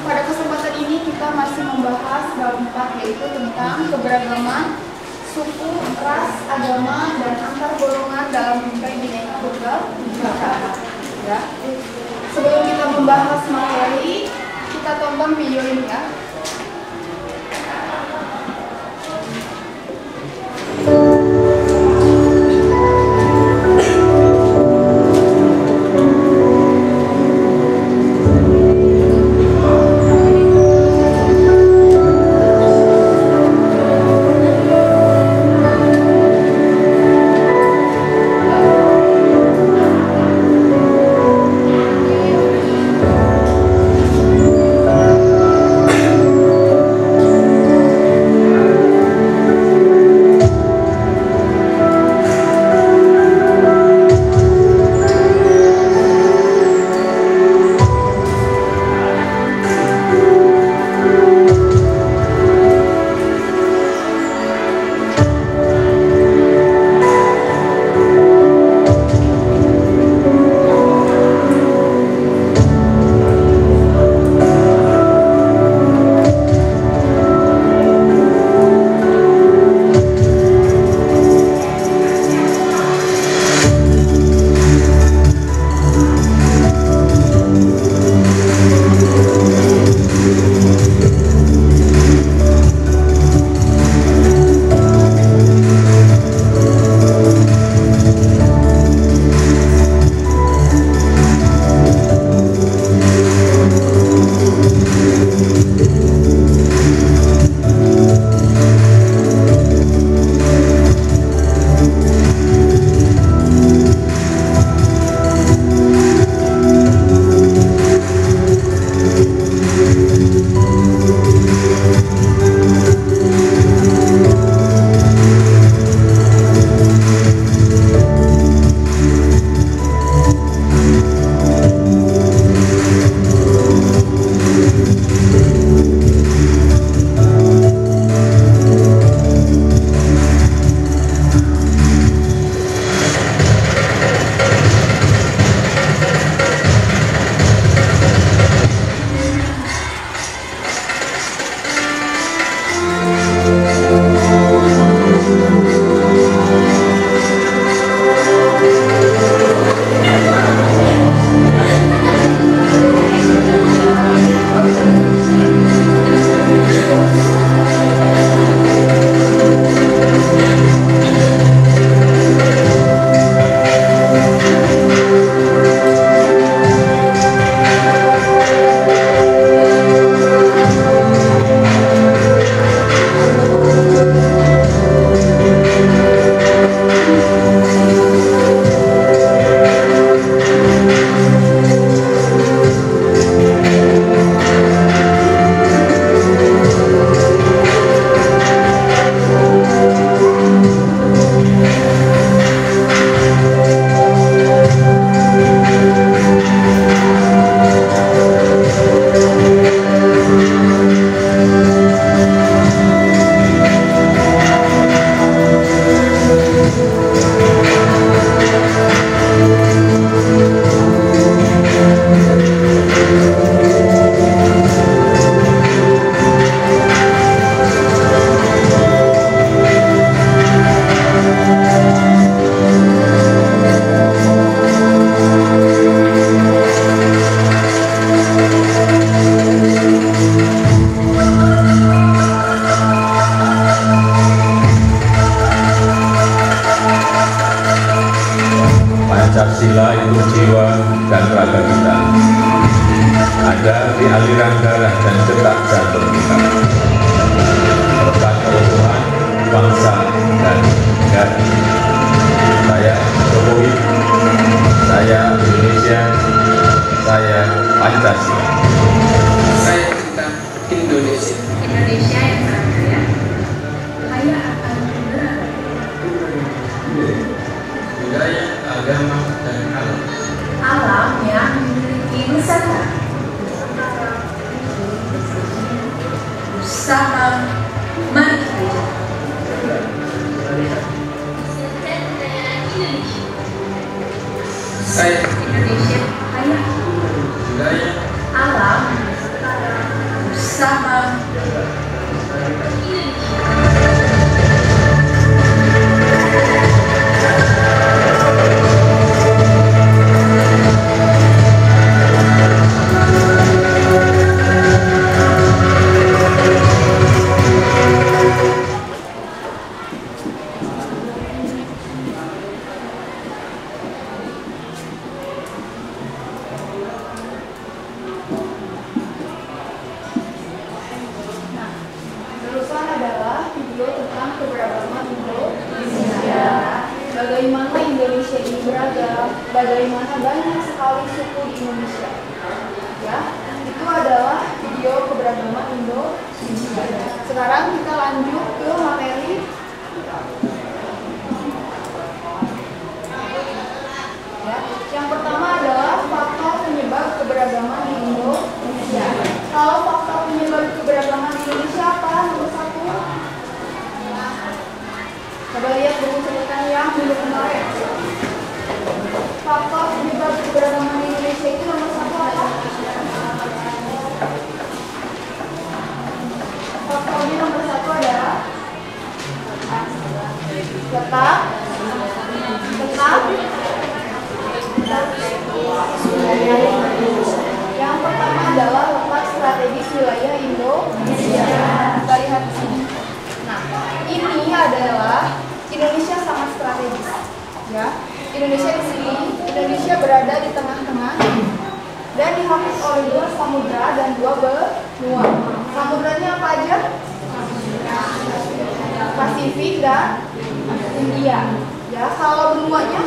Pada kesempatan ini kita masih membahas bab 4, yaitu tentang keberagaman suku, ras, agama, dan antar golongan dalam bingkai Bhinneka Tunggal Ika. Ya. Sebelum kita membahas materi, kita tonton video ini ya. Pancasila itu jiwa dan raga kita, ada di aliran darah dan detak jantung kita, melekat keutuhan bangsa dan negara. Saya Jokowi, saya Indonesia, saya Pancasila. sekarang kita lanjut ke materi. Ya, yang pertama adalah faktor penyebab keberagaman di Indonesia. Kalau faktor penyebab keberagaman di Indonesia apa? Nomor 1. Coba lihat buku catatan yang minggu kemarin. Faktor penyebab keberagaman di Indonesia itu nomor 1 apa? Faktornya nomor 1 adalah letak. Yang pertama adalah letak strategis wilayah Indonesia. Kita lihat di sini. Nah, ini adalah Indonesia sangat strategis. Ya, Indonesia di sini, Indonesia berada di tengah-tengah dan dihapus oleh 2 samudra dan 2 benua. Samudranya apa aja? Pasifik dan India. Ya, kalau benuanya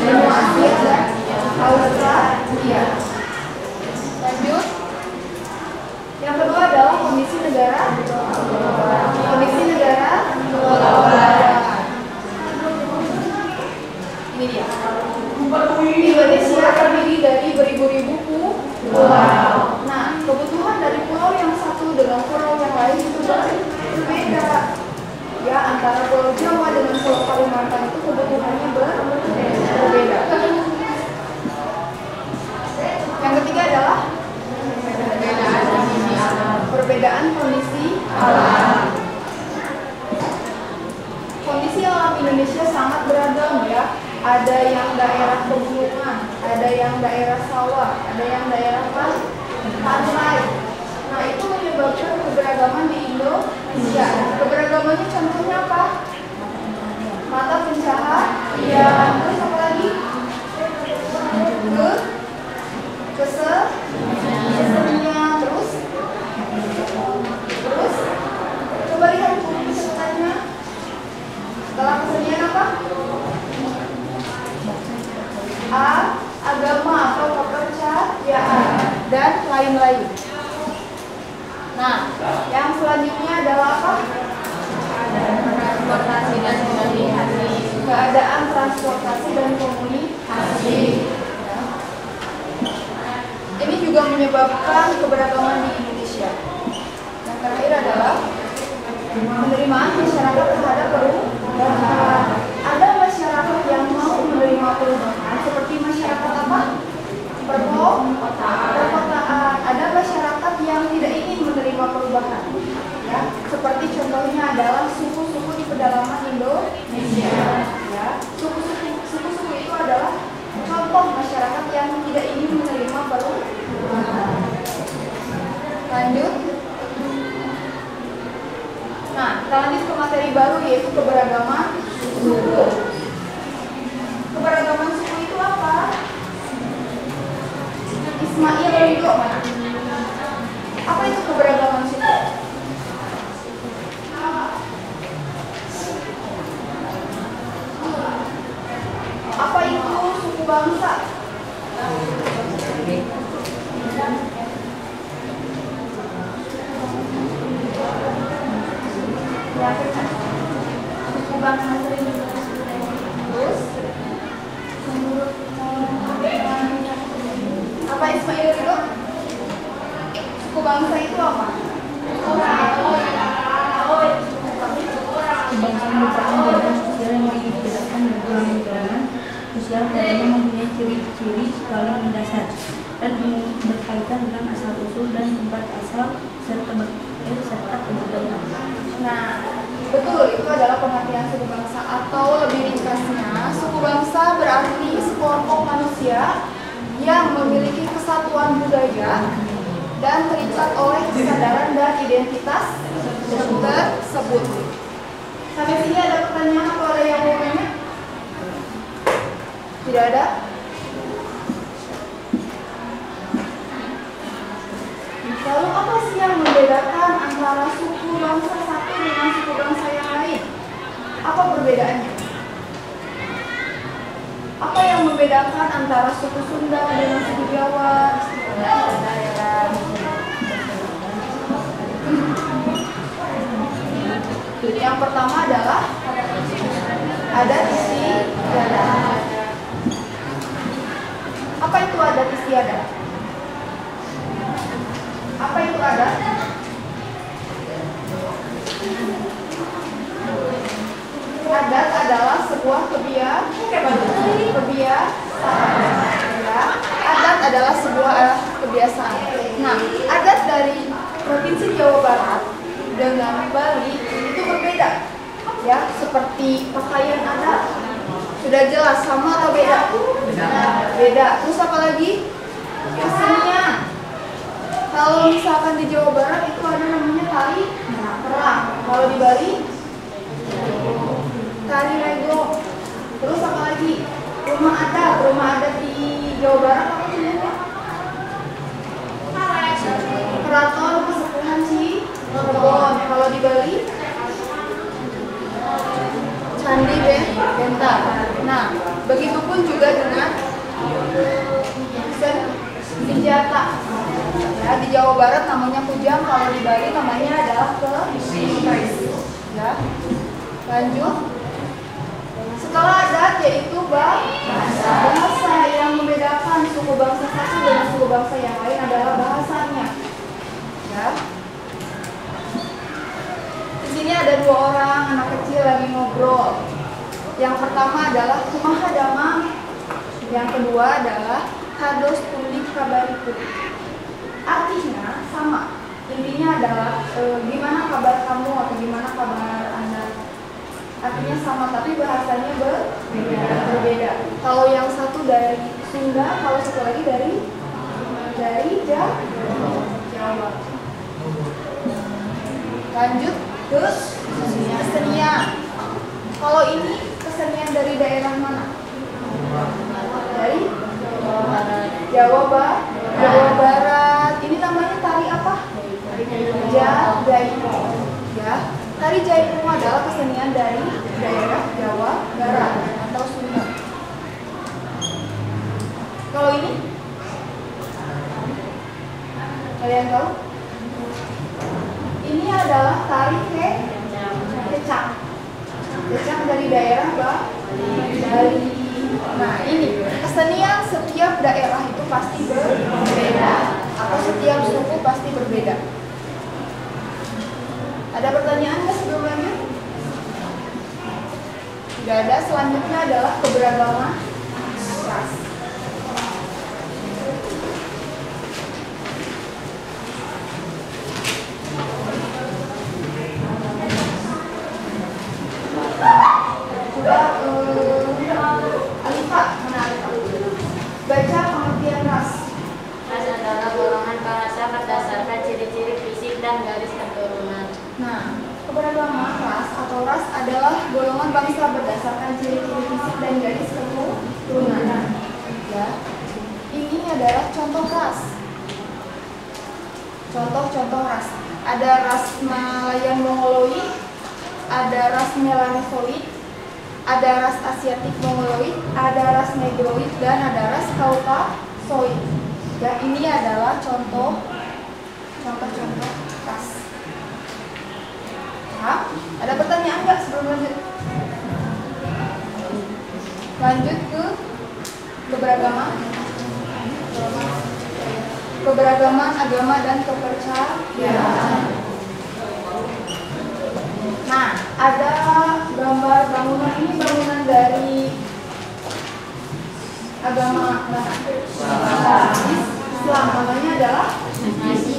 benua Asia dan Australia. Lanjut. Yang kedua adalah kondisi negara. Kondisi negara ini dia. Indonesia terdiri dari beribu-ribu pulau. Nah, kebutuhan dari pulau yang satu dengan pulau yang lain itu berbeda. Ya, antara Pulau Jawa dengan Pulau Kalimantan itu kebutuhannya berbeda. Yang ketiga adalah perbedaan kondisi alam. Kondisi alam Indonesia sangat beragam ya. Ada yang daerah pegunungan, ada yang daerah sawah, ada yang daerah pantai. Nah, itu menyebabkan keberagaman di Indonesia. Keberagamannya contohnya apa? Mata pencaharian, terus apa lagi? Kesenian, terus coba lihat buku ceritanya. Setelah kesenian apa? Agama atau kepercayaan dan lain-lain. Nah, yang selanjutnya adalah apa? Transportasi dan komunikasi. Keadaan transportasi dan komunikasi. Ini juga menyebabkan keberagaman di Indonesia. Yang terakhir adalah penerimaan masyarakat terhadap perubahan. Ada masyarakat yang mau menerima perubahan, seperti masyarakat apa? Perkotaan. Ada masyarakat yang tidak ingin menerima perubahan. Ya, seperti contohnya adalah suku-suku di pedalaman Indonesia. Ya, suku-suku itu adalah contoh masyarakat yang tidak ingin menerima perubahan. Lanjut. Nah, kita lanjut ke materi baru yaitu keberagaman suku. Keberagaman suku itu apa? Ismail Ridho mana? Apa itu keberagaman suku? Apa itu suku bangsa? Ya, suku bangsa terus menurut apa Ismail Ridho? Suku bangsa itu apa? Bangsa merupakan jaringan sosial yang dibedakan dengan sosial karena mempunyai ciri-ciri skala mendasar dan berkaitan dengan asal usul dan tempat asal serta kebetulan. Nah, betul, itu adalah pengertian suku bangsa atau lebih ringkasnya, suku bangsa berarti sekelompok manusia yang memiliki kesatuan budaya dan terikat oleh kesadaran dan identitas tersebut. Sampai sini ada pertanyaan atau ada yang mau nanya? Tidak ada? Lalu apa sih yang membedakan antara suku bangsa satu dengan suku bangsa yang lain? Apa perbedaannya? Apa yang membedakan antara suku Sunda dengan suku Jawa? Yang pertama adalah adat istiadat. Apa itu adat istiadat? Apa itu adat? Adat adalah sebuah kebiasaan. Ya. Adat adalah sebuah kebiasaan. Nah, adat dari Provinsi Jawa Barat dengan Bali itu berbeda. Ya, seperti pakaian adat. Sudah jelas sama atau beda? Beda. Terus apa lagi? Kesenian. Kalau misalkan di Jawa Barat itu ada namanya tari perang. Kalau di Bali tari rego. Terus apa lagi? Rumah adat di Jawa Barat apa sebenarnya? Keraton Kasepuhan Cirebon. Kalau di Bali Candi Bentar. Nah, begitupun juga dengan senjata. Ya, di Jawa Barat namanya kujang, kalau di Bali namanya adalah keris. Ya. Lanjut. Setelah adat yaitu bahasa yang membedakan suku bangsa satu dengan suku bangsa yang lain adalah bahasanya. Ya. Di sini ada dua orang anak kecil lagi ngobrol. Yang pertama adalah kumaha damang, yang kedua adalah kados pundi kabariku. Artinya sama. Intinya adalah gimana kabar kamu atau gimana kabar Anda. Artinya sama tapi bahasanya berbeda. Kalau yang satu dari Sunda, kalau satu lagi dari Jawa. Lanjut ke kesenian. Kalau ini kesenian dari daerah mana? Dari Jawa Barat. Ini namanya tari apa? Jaipong. Ya, tari Jaipong adalah kesenian dari daerah Jawa Barat atau Sunda. Kalau ini, kalian tahu? Ini adalah tari kecak. Kecak dari daerah Bali. Nah, ini kesenian setiap daerah itu pasti berbeda atau setiap suku pasti berbeda. Ada pertanyaan nggak sebelum lanjut? Tidak ada. Selanjutnya adalah keberagaman ras. Alifah, mana Alifah? Baca pengertian ras. Ras adalah golongan bahasa berdasarkan ciri-ciri fisik dan garis keturunan. Nah, keberagaman ras atau ras adalah golongan bangsa berdasarkan ciri-ciri fisik dan garis keturunan. Ya, ini adalah contoh ras. Contoh-contoh ras. Ada ras Malayan Mongoloid, ada ras Melanosoid, ada ras Asiatik Mongoloid, ada ras Negroid, dan ada ras Kaukasoid. Ya, ini adalah contoh-contoh ras. Nah, ada pertanyaan nggak sebelum lanjut? Lanjut ke keberagaman agama dan kepercayaan. Nah, ada gambar bangunan, ini bangunan dari agama Islam, namanya adalah masjid.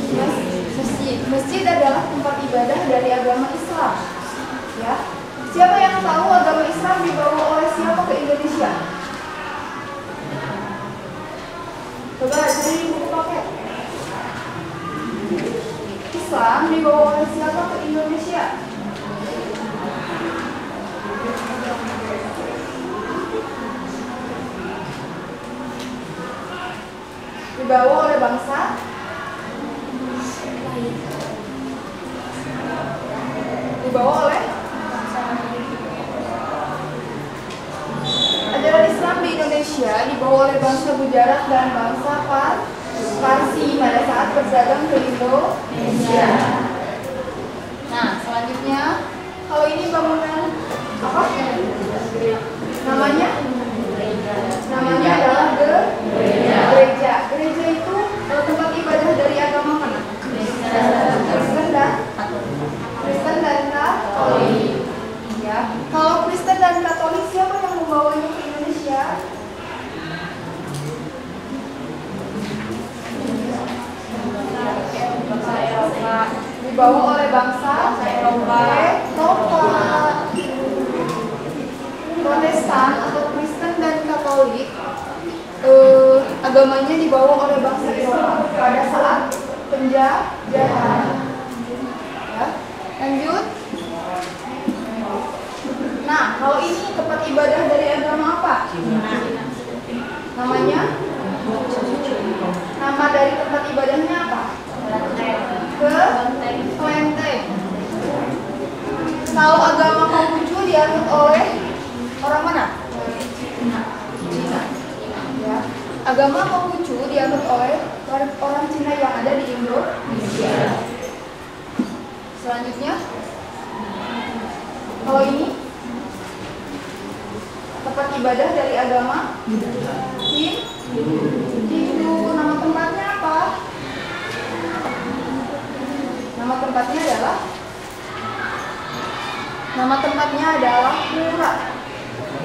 Masjid adalah tempat ibadah dari agama Islam. Ya, siapa yang tahu agama Islam dibawa oleh siapa ke Indonesia? Coba cari buku paket. Islam dibawa oleh siapa ke Indonesia? Dibawa oleh bangsa ajaran Islam di Indonesia dibawa oleh bangsa Gujarat dan bangsa Parsi pada saat berdagang ke Indonesia. Nah, selanjutnya kalau ini dibawa oleh bangsa Eropa. Protestan atau Kristen dan Katolik agamanya dibawa oleh bangsa Eropa pada saat penjajahan. Ya, lanjut. Nah, kalau ini tempat ibadah dari agama apa? Namanya? Nama dari tempat ibadahnya apa? Kelenteng. Kalau agama Konghucu dianut oleh orang mana? Cina. Ya. Agama Konghucu dianut oleh orang Cina yang ada di Indonesia. Selanjutnya, kalau ini tempat ibadah dari agama Hindu. Nama tempatnya apa? Nama tempatnya adalah Pura.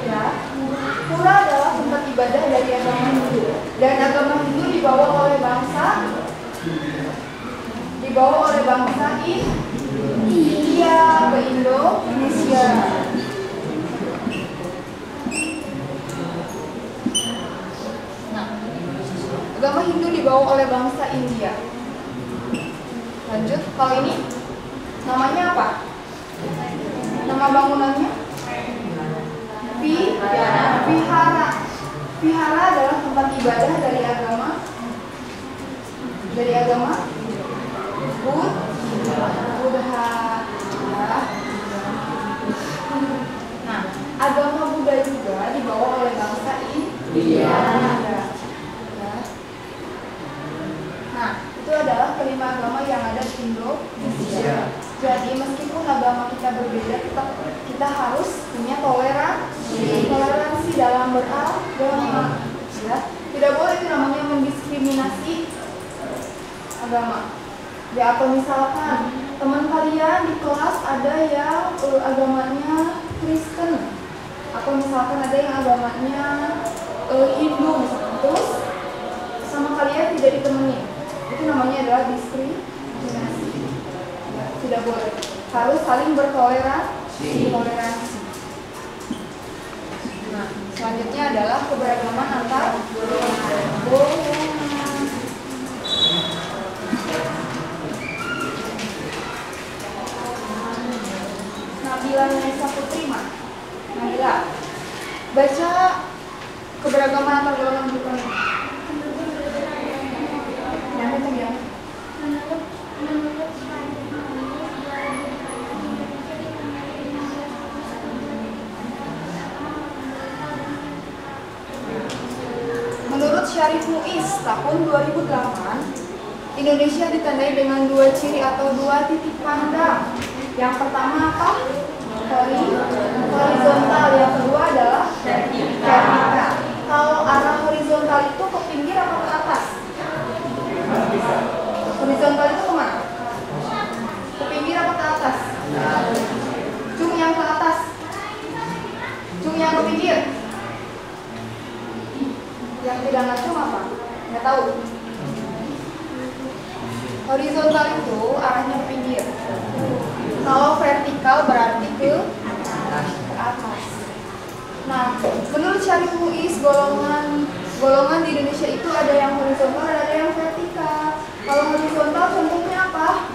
Ya, Pura adalah tempat ibadah dari agama Hindu. Dan agama Hindu dibawa oleh bangsa India ke Indonesia. Nah, agama Hindu dibawa oleh bangsa India. Lanjut, kalau ini namanya apa? Nama bangunannya? Vihara. Vihara adalah tempat ibadah dari agama Buddha. Nah, agama Buddha juga dibawa oleh bangsa India. Nah, itu adalah kelima agama yang ada di Indonesia. Jadi meskipun agama kita berbeda, kita harus punya toleransi dalam beragama. Ya, tidak boleh itu namanya mendiskriminasi agama. Ya, atau misalkan teman kalian di kelas ada yang agamanya Kristen, atau misalkan ada yang agamanya Hindu, misalkan, terus sama kalian tidak ditemani, itu namanya adalah diskriminasi. Ya, tidak boleh, harus saling bertoleransi. Nah, selanjutnya adalah keberagaman antar golongan. Nabila Nisa Putri, Nabila, baca keberagaman antar golongan bukan? Yang itu ya. Menurut Syarif Muiz tahun 2008, Indonesia ditandai dengan 2 ciri atau 2 titik pandang. Yang pertama apa? Horizontal. Yang kedua adalah vertikal. Kalau arah horizontal itu ke pinggir atau ke atas? Horizontal itu kemana? Ke pinggir atau ke atas? Cung yang ke atas. Cung yang ke pinggir. Yang tidak ngacung apa? Nggak tahu. Horizontal itu arahnya ke pinggir. Kalau vertikal berarti ke atas. Nah, menurut Syarif Muiz, golongan di Indonesia itu ada yang horizontal dan ada yang vertikal. Kalau horizontal contohnya apa?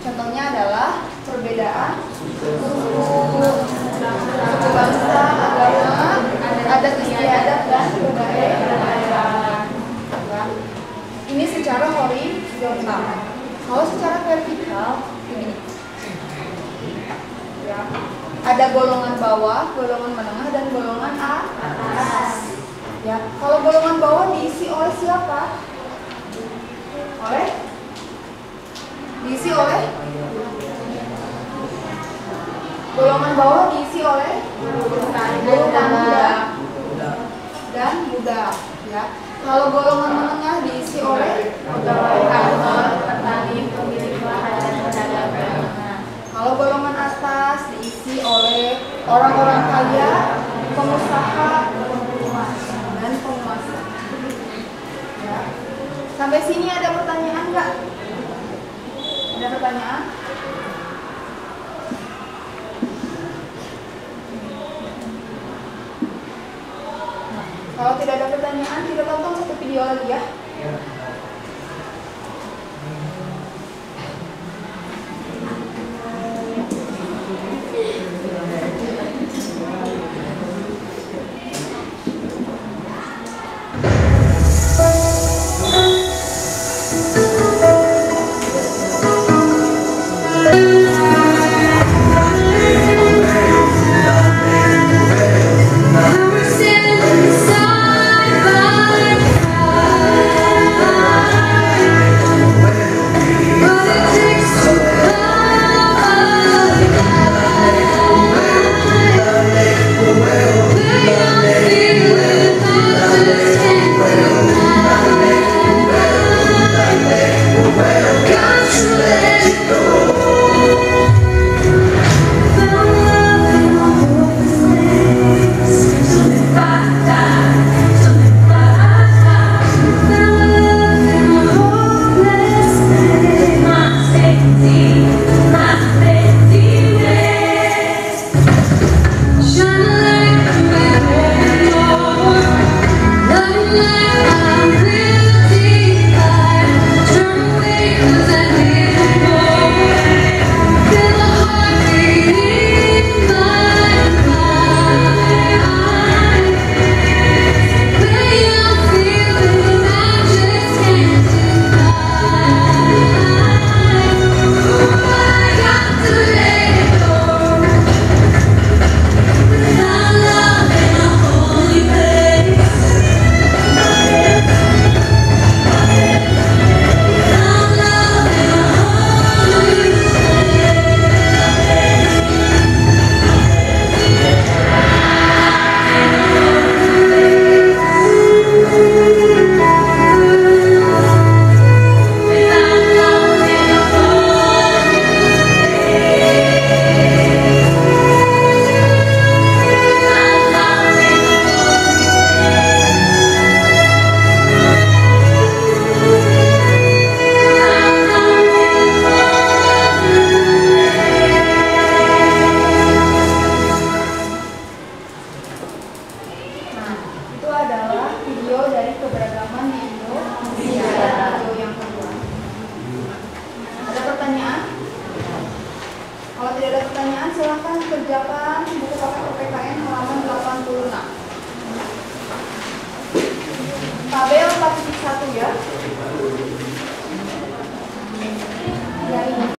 Contohnya adalah perbedaan suku bangsa, agama, adat istiadat dan kebudayaan. Ini secara horizontal. Kalau secara vertikal ini, ya, ada golongan bawah, golongan menengah, dan golongan atas. Ya, kalau golongan bawah diisi oleh siapa? Golongan bawah diisi oleh buruh tani dan budak. Ya. Kalau golongan menengah diisi oleh pegawai kantor, petani, pemilik lahan dan pedagang. Nah, kalau golongan atas diisi oleh orang-orang kaya, pengusaha, dan penguasa. Ya. Sampai sini ada pertanyaan nggak? Ada pertanyaan? Kalau tidak ada pertanyaan, kita tonton satu video lagi ya. Silahkan kerjakan buku KKP PKN halaman 86. Tabel 4.1 ya.